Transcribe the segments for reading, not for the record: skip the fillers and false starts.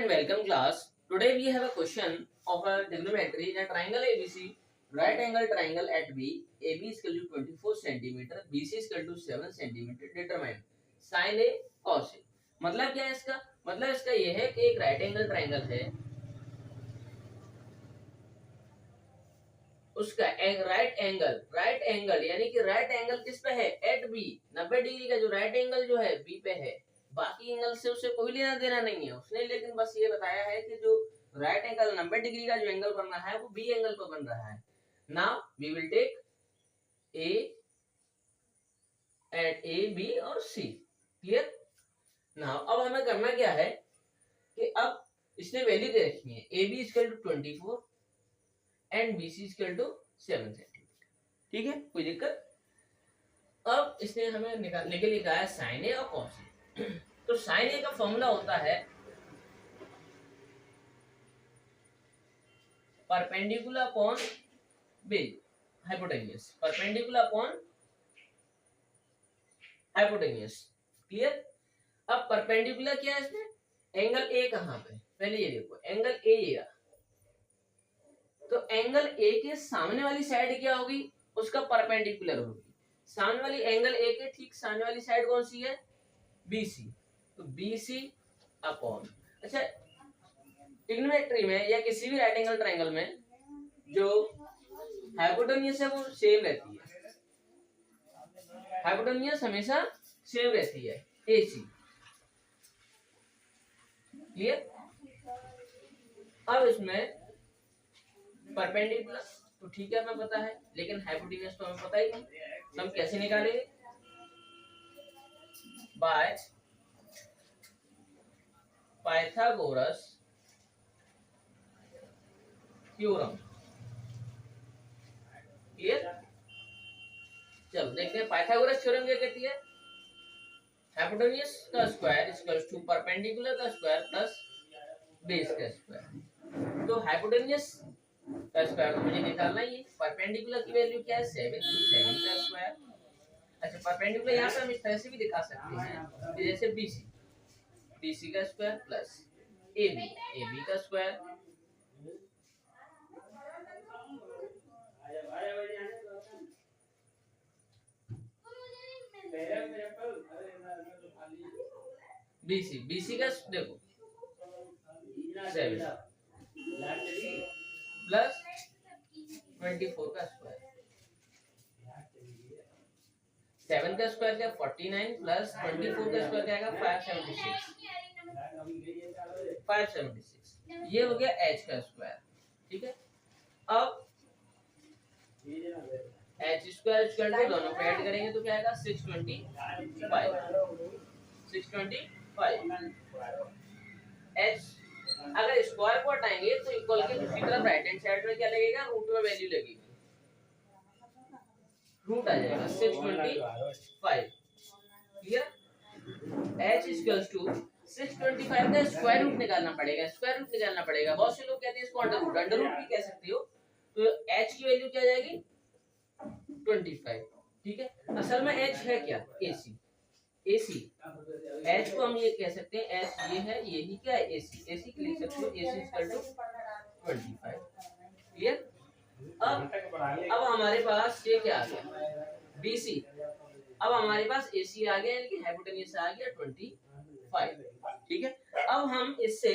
and welcome class. Today we have a question of a trigonometry in a triangle ABC. Right angle triangle at B. AB is equal to 24 centimeter. BC is equal to 7 centimeter. Determine sin A cos A. मतलब क्या है इसका? मतलब इसका ये है कि एक राइट एंगल ट्राइंगल है, उसका एक राइट एंगल यानी कि राइट एंगल किस पे है? Eight B. 90 डिग्री का जो राइट एंगल जो है बी पे है, बाकी एंगल से उसे कोई लेना देना नहीं है उसने, लेकिन बस ये बताया है कि जो राइट एंगल 90 डिग्री का जो एंगल बन रहा है वो बी एंगल पर बन रहा है। Now we will take A at A B और सी। क्लियर? नाउ अब हमें करना क्या है कि अब इसने वैल्यू दे रखी है, A B equal to 24 and B C equal to 7 centimetre. ठीक है, कोई दिक्कत? अब इसने हमें निकालने के लिए कहा है साइन ए और कॉस ए। तो साइन ए का फॉर्मूला होता है perpendicular upon base hypotenuse, perpendicular upon hypotenuse. Clear? अब परपेंडिकुलर क्या है इसमें? एंगल ए कहां पे? पहले ये देखो, एंगल ए ये, तो एंगल ए के सामने वाली साइड क्या होगी? उसका परपेंडिकुलर होगी। सामने वाली एंगल ए के ठीक सामने वाली साइड कौन सी है? बीसी। तो बीसी अपॉन, अच्छा ट्रिग्नोमेट्री में या किसी भी राइट एंगल ट्रायंगल में जो हाइपोटेन्यूज है वो सेम रहती है, हाइपोटेन्यूज हमेशा सेम रहती है, एसी। क्लियर? अब इसमें परपेंडिकुलर तो ठीक है हमें पता है, लेकिन हाइपोटेन्यूज तो हमें पता ही नहीं, तो हम कैसे निकालेंगे? By Pythagoras theorem. क्लियर? चलो देखते हैं पाइथागोरस थ्योरम क्या कहती है। हाइपोटेन्यूज का स्क्वायर इक्वल्स टू परपेंडिकुलर का स्क्वायर प्लस बेस का स्क्वायर। तो हाइपोटेन्यूज का स्क्वायर तो मुझे निकालना ही है, परपेंडिकुलर की वैल्यू क्या है? 7, तो 7 का स्क्वायर। अच्छा परपेंडिकुलर यहाँ पे हम इस तरह से भी दिखा सकते हैं, जैसे BC, BC का स्क्वायर प्लस AB, AB का स्क्वायर। BC, BC का देखो 7 प्लस 24 का स्क्वायर, 7 का स्क्वायर क्या? 49 प्लस 24 का स्क्वायर क्या आएगा? 576। ये हो गया h का स्क्वायर। ठीक है, अब h स्क्वायर इक्वल टू दोनों को ऐड करेंगे तो क्या आएगा? 625। h अगर स्क्वायर को हटाएंगे तो इक्वल के दूसरी तरफ राइट हैंड साइड में क्या लगेगा? रूट में वैल्यू लगेगी, रूट आ जाएगा 625। क्लियर? h इक्वल्स टू 625 का स्क्वायर रूट निकालना पड़ेगा, स्क्वायर रूट निकालना पड़ेगा। बहुत से लोग कहते हैं इसको अंडर रूट भी कह सकते हो। तो h की वैल्यू क्या आ जाएगी? 25। ठीक है, असल में h है क्या? AC, AC h को हम ये कह सकते हैं, h ये है, यही क्या है? AC, AC के लिख सकते हो AC इक्वल टू 25। क्लियर? अब हमारे पास ये क्या आ गया? BC। अब हमारे पास AC आ गया, यानी कि हाइपोटेन्यूज आ गया 25। ठीक है, अब हम इससे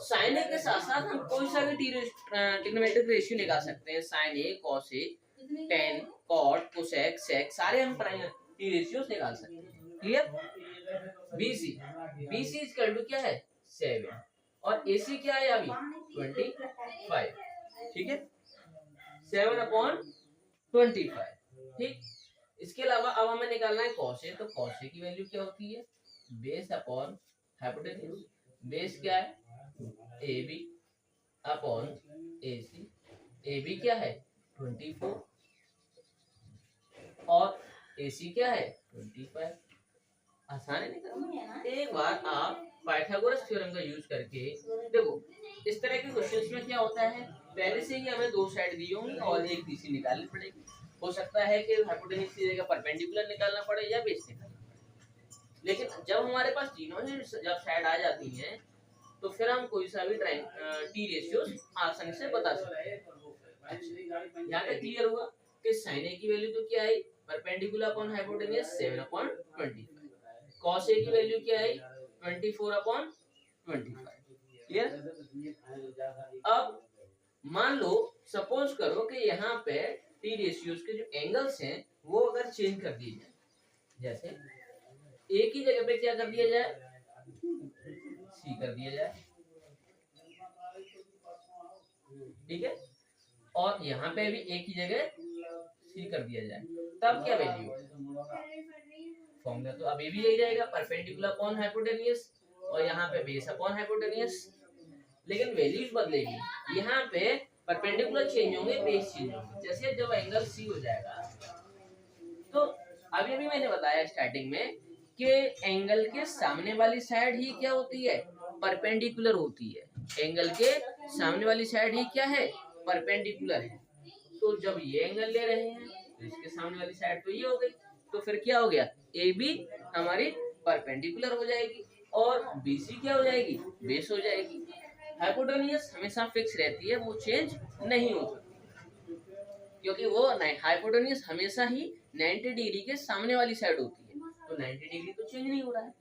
साइन ए के साथ साथ हम कोई सा भी ट्रिग्नोमेट्रिक रेशियो निकाल सकते हैं। Sine A, cos A, tan, cot, cosec, sec, सारे हम टी रेशियोज निकाल सकते हैं। Clear? BC, BC equal to क्या है? 7 और AC क्या है अभी? 25। ठीक है, 7/25। ठीक, इसके अलावा अब हमें निकालना है कॉस ए। तो कॉस ए की वैल्यू क्या होती है? Base upon hypotenuse. बेस क्या है? AB upon AC। AB क्या है? 24 और AC क्या है? 25। आसान है निकालना। एक बार आप पाइथागोरस थ्योरम का यूज करके देखो, इस तरह के क्वेश्चंस में क्या होता है, पहले से ही हमें दो साइड दी होंगी और एक BC निकालनी पड़ेगी। हो सकता है कि हाइपोटेन्यूज की जगह परपेंडिकुलर निकालना पड़े या बेस निकालना पड़े, लेकिन जब हमारे पास तीनों ही जब साइड आ जाती हैं तो फिर हम कोई सा भी टी रेशियोज आसानी से बता सकते हैं। यहाँ पे क्लियर हुआ कि साइन ए की वैल्यू तो क्या आई, perpendicular upon hypotenuse 7/25, cos A की वैल्यू क्या आई 24/25। क्लियर। अब मान लो सपोज करो कि यहाँ पे टी रेशियोज के जो एंगल्स हैं वो अगर चेंज कर दिए जाए, जैसे ए की जगह पे क्या कर दिया जाए, सी कर दिया जाए, ठीक है, और यहाँ पे भी ए की जगह सी कर दिया जाए, तब क्या वैल्यू, फॉर्मूला तो अभी भी यही रहेगा, परपेंडिकुलर अपॉन हाइपोटेन्यूज, और यहाँ पे बेस अपॉन हाइपोटेन्यूज, लेकिन वैल्यूज बदलेगी। यहाँ पे परपेंडिकुलर चेंज होंगे, बेस चेंज होंगे। जैसे जब एंगल सी हो जाएगा, तो अभी भी मैंने बताया स्टार्टिंग में कि एंगल के सामने वाली साइड ही क्या होती है, परपेंडिकुलर होती है। एंगल के सामने वाली साइड ही क्या है, परपेंडिकुलर है। तो जब ये एंगल ले रहे हैं तो इसके सामने वाली साइड तो ये हो गई, तो फिर क्या हो गया, ए बी हमारी परपेंडिकुलर हो जाएगी और बी सी क्या हो जाएगी, बेस हो जाएगी। हाइपोटेन्यूज हमेशा फिक्स रहती है, वो चेंज नहीं हो सकती, क्योंकि वो हाइपोटेन्यूज हमेशा ही 90 डिग्री के सामने वाली साइड होती है। तो 90 डिग्री तो चेंज नहीं हो रहा है,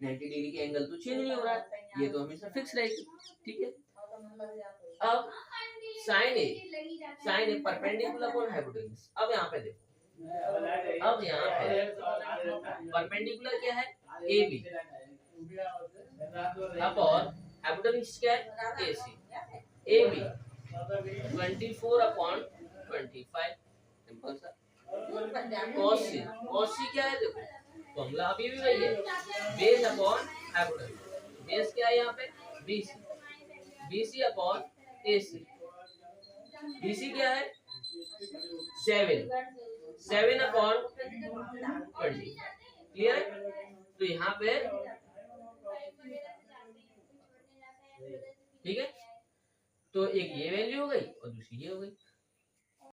90 डिग्री के एंगल तो चेंज नहीं हो रहा है, ये तो हमेशा फिक्स रहेगी। ठीक है। अब साइन ए परपेंडिकुलर अपॉन हाइपोटेन्यूज। अब यहाँ पे देखो, अब यहाँ पे परपेंडिकुलर क्या है, ए बी अपॉन हाइपोटेन्यूज क्या है, ए सी। ए बी 24/25, सिंपल सा। cos c क्या है, देखो फॉर्मूला अभी भी वही है, बेस अपॉन हाइपोटेन्यूज। बेस क्या है यहाँ पे, BC, BC upon AC। BC क्या है 7/20। क्लियर। तो यहाँ पे ठीक है, तो एक ये वैल्यू हो गई और दूसरी ये हो गई।